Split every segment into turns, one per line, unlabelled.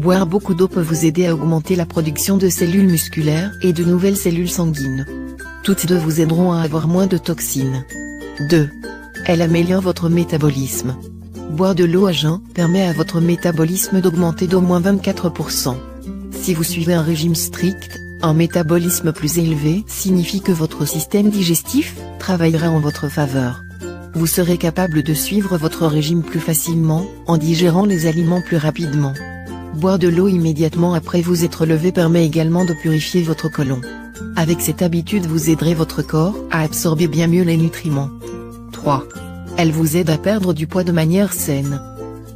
Boire beaucoup d'eau peut vous aider à augmenter la production de cellules musculaires et de nouvelles cellules sanguines. Toutes deux vous aideront à avoir moins de toxines. 2. Elle améliore votre métabolisme. Boire de l'eau à jeun permet à votre métabolisme d'augmenter d'au moins 24%. Si vous suivez un régime strict, un métabolisme plus élevé signifie que votre système digestif travaillera en votre faveur. Vous serez capable de suivre votre régime plus facilement, en digérant les aliments plus rapidement. Boire de l'eau immédiatement après vous être levé permet également de purifier votre côlon. Avec cette habitude vous aiderez votre corps à absorber bien mieux les nutriments. 3. Elle vous aide à perdre du poids de manière saine.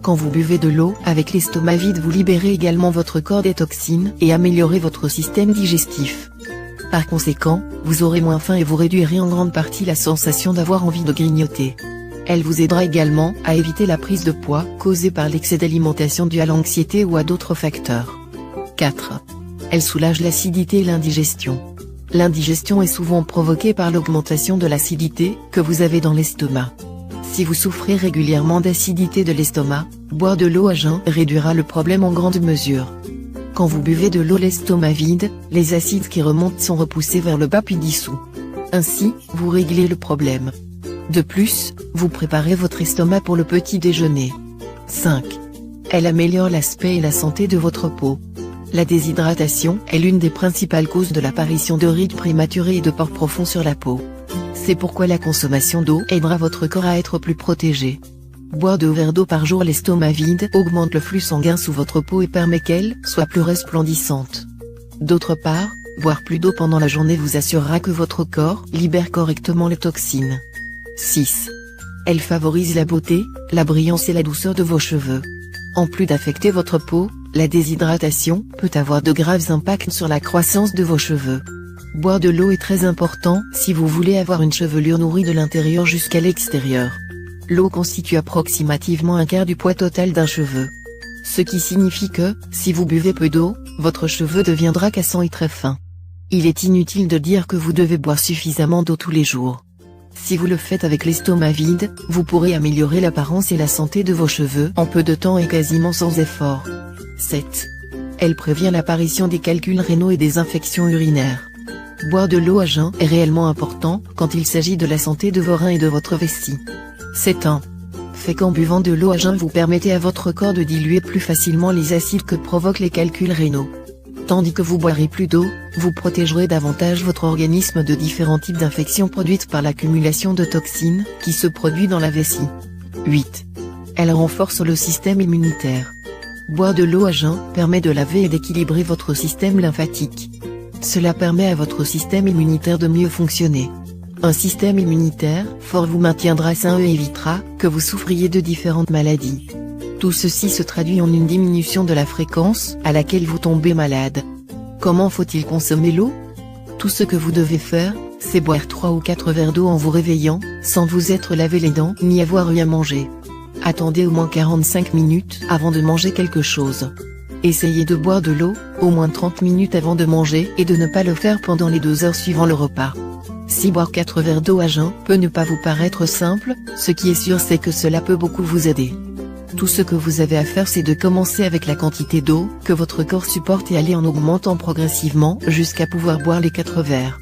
Quand vous buvez de l'eau avec l'estomac vide vous libérez également votre corps des toxines et améliorez votre système digestif. Par conséquent, vous aurez moins faim et vous réduirez en grande partie la sensation d'avoir envie de grignoter. Elle vous aidera également à éviter la prise de poids causée par l'excès d'alimentation due à l'anxiété ou à d'autres facteurs. 4. Elle soulage l'acidité et l'indigestion. L'indigestion est souvent provoquée par l'augmentation de l'acidité que vous avez dans l'estomac. Si vous souffrez régulièrement d'acidité de l'estomac, boire de l'eau à jeun réduira le problème en grande mesure. Quand vous buvez de l'eau l'estomac vide, les acides qui remontent sont repoussés vers le bas puis dissous. Ainsi, vous réglez le problème. De plus, vous préparez votre estomac pour le petit déjeuner. 5. Elle améliore l'aspect et la santé de votre peau. La déshydratation est l'une des principales causes de l'apparition de rides prématurées et de pores profonds sur la peau. C'est pourquoi la consommation d'eau aidera votre corps à être plus protégé. Boire 2 verres d'eau par jour l'estomac vide augmente le flux sanguin sous votre peau et permet qu'elle soit plus resplendissante. D'autre part, boire plus d'eau pendant la journée vous assurera que votre corps libère correctement les toxines. 6. Elle favorise la beauté, la brillance et la douceur de vos cheveux. En plus d'affecter votre peau, la déshydratation peut avoir de graves impacts sur la croissance de vos cheveux. Boire de l'eau est très important si vous voulez avoir une chevelure nourrie de l'intérieur jusqu'à l'extérieur. L'eau constitue approximativement un quart du poids total d'un cheveu. Ce qui signifie que, si vous buvez peu d'eau, votre cheveu deviendra cassant et très fin. Il est inutile de dire que vous devez boire suffisamment d'eau tous les jours. Si vous le faites avec l'estomac vide, vous pourrez améliorer l'apparence et la santé de vos cheveux en peu de temps et quasiment sans effort. 7. Elle prévient l'apparition des calculs rénaux et des infections urinaires. Boire de l'eau à jeun est réellement important quand il s'agit de la santé de vos reins et de votre vessie. C'est un fait qu'en buvant de l'eau à jeun vous permettez à votre corps de diluer plus facilement les acides que provoquent les calculs rénaux. Tandis que vous boirez plus d'eau, vous protégerez davantage votre organisme de différents types d'infections produites par l'accumulation de toxines qui se produit dans la vessie. 8. Elle renforce le système immunitaire. Boire de l'eau à jeun permet de laver et d'équilibrer votre système lymphatique. Cela permet à votre système immunitaire de mieux fonctionner. Un système immunitaire fort vous maintiendra sain et évitera que vous souffriez de différentes maladies. Tout ceci se traduit en une diminution de la fréquence à laquelle vous tombez malade. Comment faut-il consommer l'eau? Tout ce que vous devez faire, c'est boire 3 ou 4 verres d'eau en vous réveillant, sans vous être lavé les dents ni avoir eu à manger. Attendez au moins 45 minutes avant de manger quelque chose. Essayez de boire de l'eau, au moins 30 minutes avant de manger et de ne pas le faire pendant les 2 heures suivant le repas. Si boire 4 verres d'eau à jeun peut ne pas vous paraître simple, ce qui est sûr c'est que cela peut beaucoup vous aider. Tout ce que vous avez à faire c'est de commencer avec la quantité d'eau que votre corps supporte et aller en augmentant progressivement jusqu'à pouvoir boire les 4 verres.